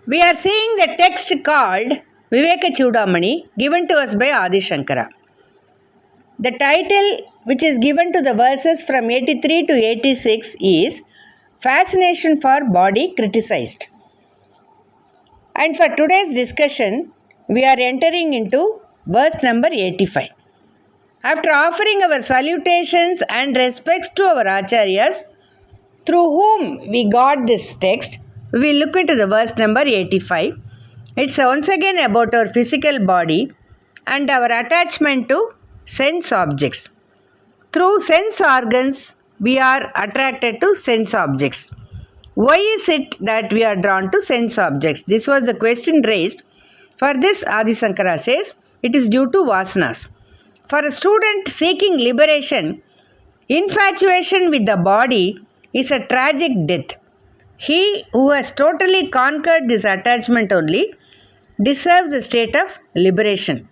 We are seeing the text called Vivekachoodamanani given to us by Adi Shankara. The title which is given to the verses from 83 to 86 is Fascination for Body Criticized. And for today's discussion, we are entering into verse number 85. After offering our salutations and respects to our Acharyas, through whom we got this text, we will look into the verse number 85. It's once again about our physical body and our attachment to sense objects. Through sense organs, we are attracted to sense objects. Why is it that we are drawn to sense objects? This was the question raised. For this, Adi Shankara says, it is due to vasanas. For a student seeking liberation, infatuation with the body is a tragic death. He who has totally conquered this attachment only deserves a state of liberation.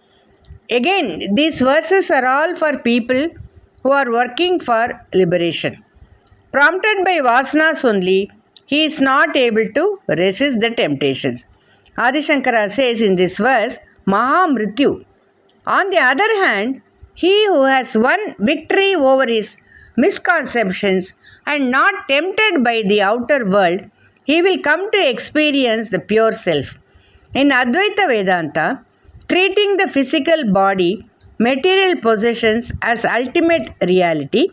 Again, these verses are all for people who are working for liberation. Prompted by vasanas only, he is not able to resist the temptations. Adi Shankara says in this verse, Maha Mrityu. On the other hand, he who has won victory over his misconceptions and not tempted by the outer world, he will come to experience the pure self. In Advaita Vedanta, treating the physical body, material possessions as ultimate reality,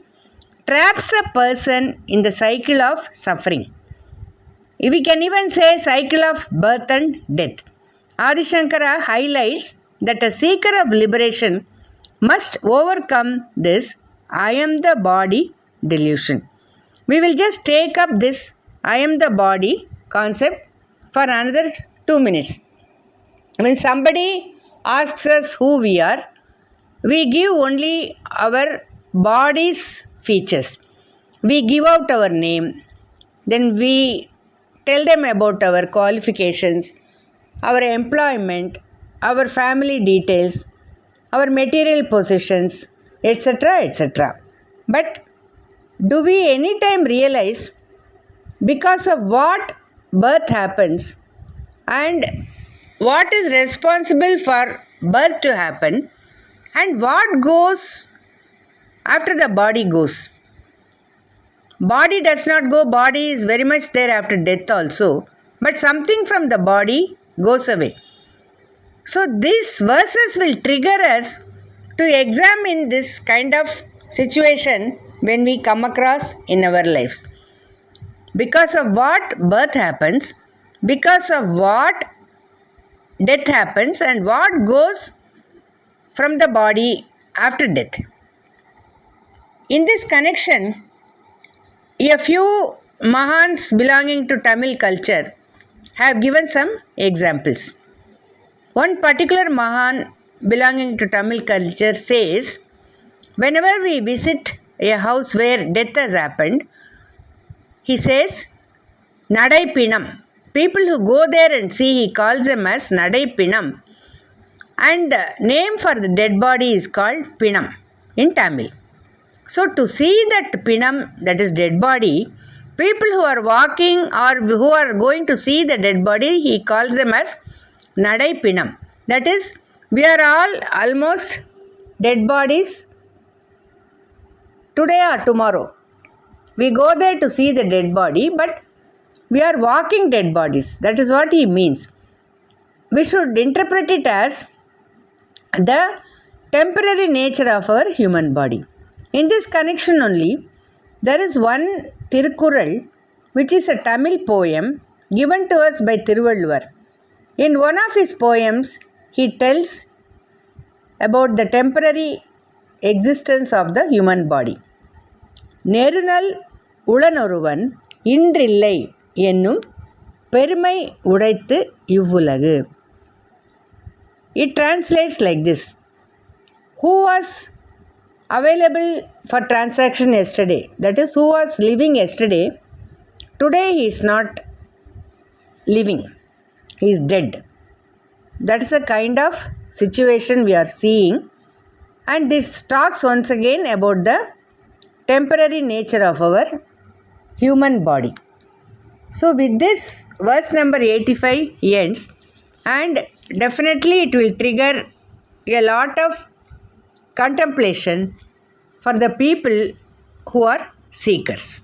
traps a person in the cycle of suffering. We can even say cycle of birth and death. Adi Shankara highlights that a seeker of liberation must overcome this I am the body delusion. We will just take up this I am the body concept for another 2 minutes. When somebody asks us who we are, we give only our body's features. We give out our name, then we tell them about our qualifications, our employment, our family details, our material possessions, etc., etc. But do we anytime realize because of what birth happens and what is responsible for birth to happen and what goes after the body goes? Body does not go, body is very much there after death also, but something from the body goes away. So these verses will trigger us to examine this kind of situation when we come across in our lives. Because of what birth happens, because of what death happens, and what goes from the body after death. In this connection, a few Mahans belonging to Tamil culture have given some examples. One particular Mahan belonging to Tamil culture says, whenever we visit a house where death has happened, he says, Nadai Pinam. People who go there and see, he calls them as Nadai Pinam. And the name for the dead body is called Pinam in Tamil. So to see that Pinam, that is dead body, people who are walking or who are going to see the dead body, he calls them as Nadai Pinam. That is, we are all almost dead bodies today or tomorrow. We go there to see the dead body, but we are walking dead bodies. That is what he means. We should interpret it as the temporary nature of our human body. In this connection only, there is one Tirukkural, which is a Tamil poem given to us by Thiruvalluvar. In one of his poems, he tells about the temporary existence of the human body. நெருநல் உளனொருவன் இன்றில்லை என்னும் பெருமை உடைத்து இவ்வுலகு. It translates like this. Who was available for transaction yesterday, that is, who was living yesterday, today he is not living. He is dead. That is a kind of situation we are seeing. And this talks once again about the temporary nature of our human body. So with this, verse number 85 ends, and definitely it will trigger a lot of contemplation for the people who are seekers.